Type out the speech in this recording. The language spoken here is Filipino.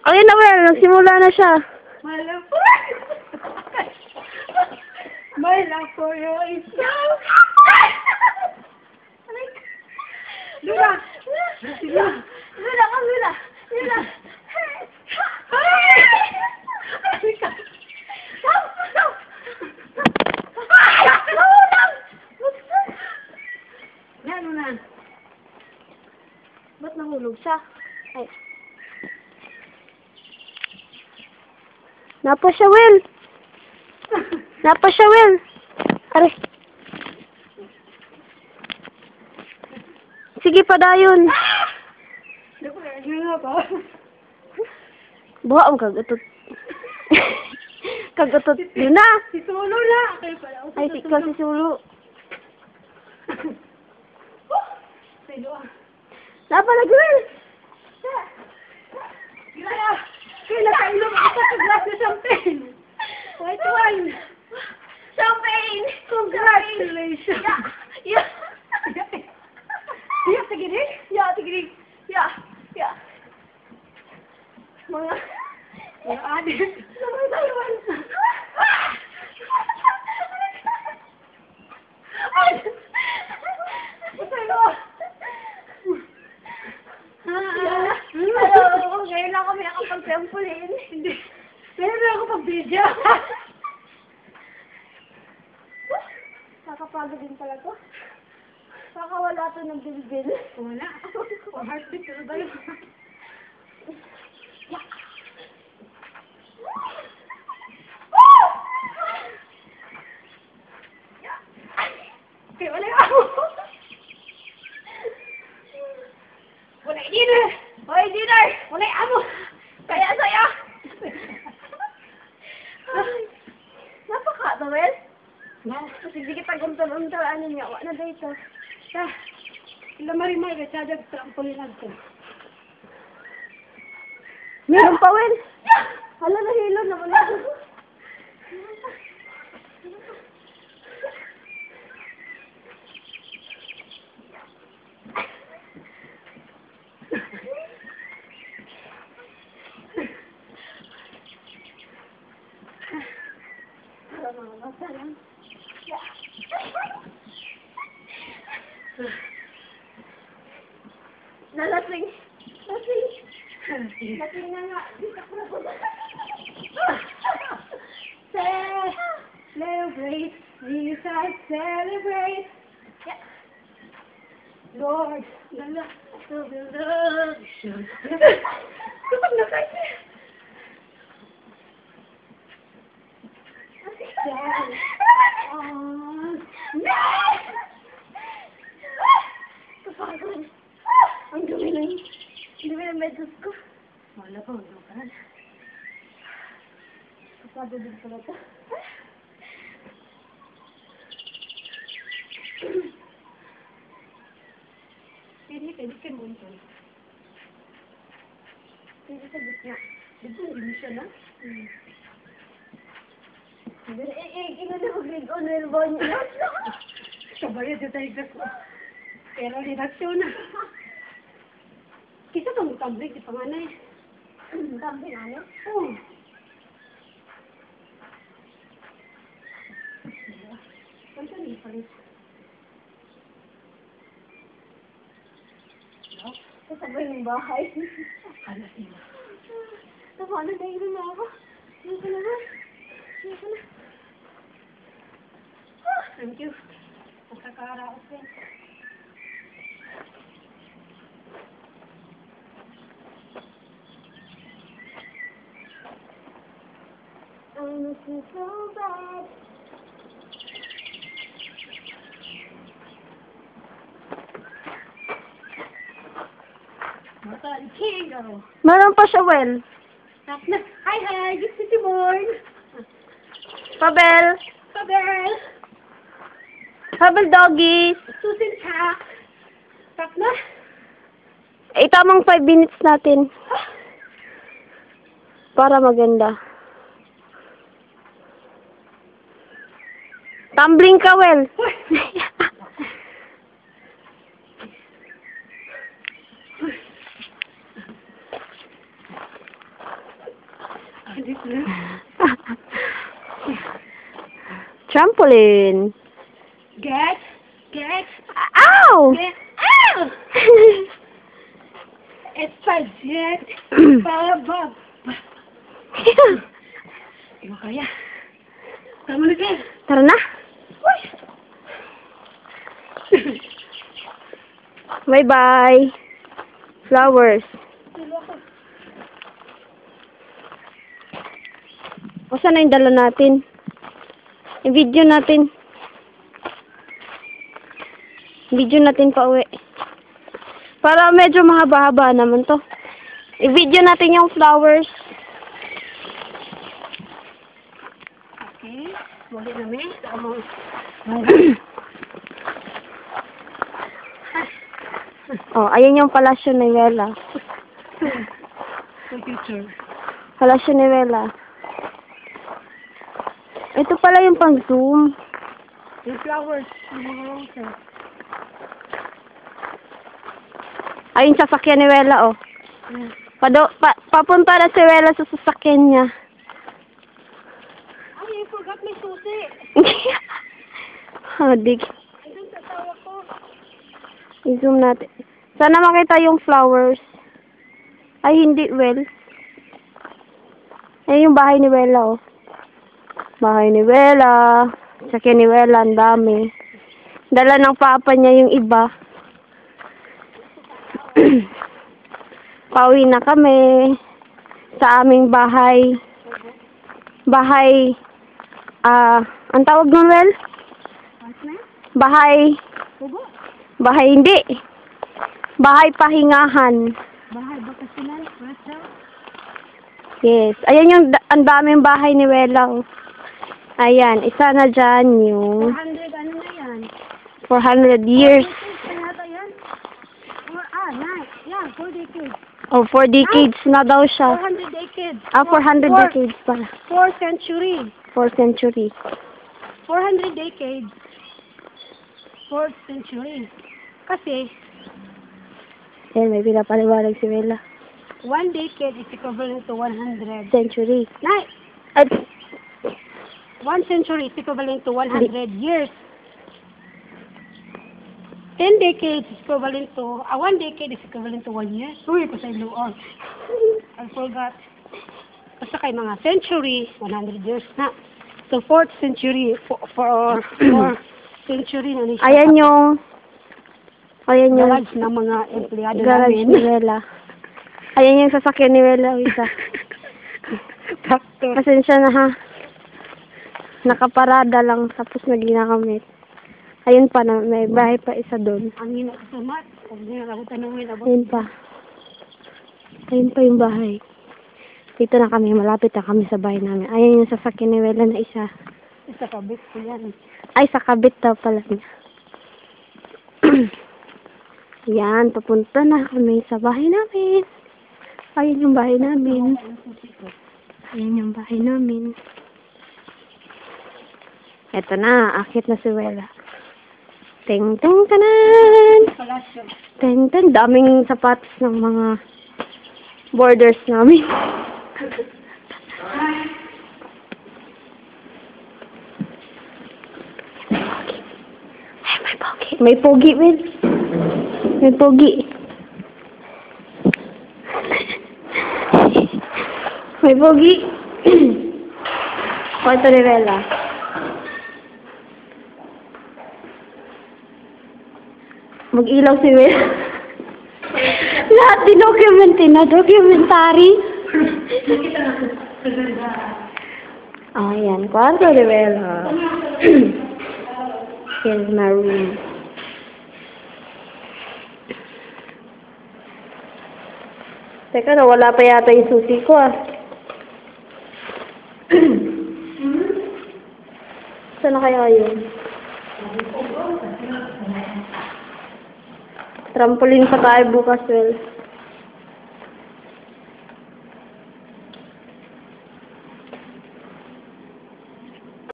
Ayun na, Well. Nagsimula na siya. My love for my love for you is so... Luna! Luna! Luna! Luna! Luna! Yan, Luna. Ba't nahulog siya? Ay. Napa siya, Will. Napa siya, Will. Aray. Sige pa dayon. Buha ang kagatot. Kagatot. Yun na. Si Sulo na. Ay, ikaw si Sulo. Napa lagi, Will. Kaya nakailong ako sa glass na champagne. White wine. Champagne! Congratulations. Yeah. Yeah, tigirig? Yeah, tigirig. Yeah. Yeah. Mga adik. Naman tayo, Will. Ay! Masaya. Hello, ngayon lang kami nakapag-trampoline. Hindi. Meron na ako pag-video. Nakapagod din pala to. Nakawala to ng bilbil. Wala. O heartbeat. Ano ba yun? Okay, wala ako. Wala dinner. Hoy, dinner! Wala amo. Kaya saya! Napaka to, Will. Sige kita guntal-untal niya. Wala na dito. Ila marimar ka siya trampoline natin. Meron pa, Will. Hala, nahilo na wala. Nalasing. Lasing na nga. Celebrate, Jesus, celebrate. Yeah. Lord, the love of the Lord. Kapag nakasi. Kapagod. Ang dumi na yun. Ang dumi ng medus ko. Wala pa, wala pa. Kapagod din pala ito. Pwede ka mo ito. Pwede sa gitna. Dito, hindi siya na. Ino na mag-rig on will ba niya? Kabayad yung tayo ko. Pero redaksyon na. Kisa itong tablet, di pa nga na eh. Tampi na niya? Oo. Kanta niya pa rin. Kasabay ng bahay. Kala sila. Tama na, dahil na ako. Hindi ko na ba? Hindi ko na. Thank you. Nakakaraos din. I miss you so bad. Mata, kangaroo. Meron pa siya, Will. Hi, good city born. Pabel. Pabel. Pabel doggies. Susin hack. Tak na. Eh, tamang 5 minutes natin. Para maganda. Tumbling ka, Will. Trampoline. Get. Ow! Ow! It's jet. Baba. Hindi ko kaya. Tama na kayo. Tara na. Bye-bye. Flowers. O, saan na yung dala natin? Yung video natin. Video natin pa uwi. Para medyo mahaba-haba naman to. I-video natin yung flowers. Okay. Muli namin. Oh, ayan yung Palasyo ni Vela. Future. Palasyo ni Vela. Ito pala yung pang-zoom. Yung flowers. Yung mga roses. Ayun sasakyan ni Vela, oh. Papunta na si Vela sa sasakyan niya. Ay, I forgot my susi. Hadig. Ayun sa tawa ko. I-zoom natin. Sana makita yung flowers. Ay, hindi, well. Ayun yung bahay ni Vela, oh. Bahay ni Vela. Sasakyan ni Vela, ang dami. Dala ng papa niya yung iba. Pauwi na kami sa aming bahay. Bahay, ang tawag nun, Well? What's na? Bahay, Bubo? bahay hindi. Bahay pahingahan. Bahay bakasinan? Restaurant? Yes. Ayan yung, ang daming bahay ni Wela. Ayan, isa na dyan yung 400 ano na yan? 400 years. Kaya yata yan? Nice. Yeah, 4 decades. Oh, 4 decades na daw siya. 400 decades. 400 decades pala. 4 century. 4 century. 400 decades. 4th century. Kasi, Ayan, may pinapaliwanag si Wela. 1 decade is equivalent to 100. Century. Nice. At, 1 century is equivalent to 100 years. 10 decades is equivalent to, 1 decade is equivalent to 1 year. Uy, kasi luon. I forgot. Basta kay mga century, 100 years na. So, 4th century, 4 century na niya. ayan yung Garage ng mga empleyado garage namin. ni Wela. Ayan yung sasakyan ni Wela, isa. Tractor. Pasensya na, ha. Nakaparada lang, tapos na ginagamit. Ayun pa na, may bahay pa isa doon. Ang hina sa sumat. Kung hindi na ako tanungin about. Ayun pa. Ayun pa yung bahay. Dito na kami, malapit na kami sa bahay namin. Ayun yung sasakyan ni Wela na isa. Isa kabit ko yan. Ay, sa kabit daw pala niya. Yan, papunta na kami sa bahay namin. Ayun yung bahay namin. Ayun yung bahay namin. Eto na, akit na si Wela. Ting, ting, tanan! Palasyo. Ting, ting, daming sapatos ng mga borders namin. Ay, may pogi. May pogi, Will. May pogi. May pogi. Kwanto ni Wela. Mag-ilaw si Will. Lahat dokumentary. Ayan, kwarto ni Wela. Here's my room. Teka, nawala pa yata yung susi ko, ah. Saan na kaya yun? Trampoline pa tayo bukas, Well.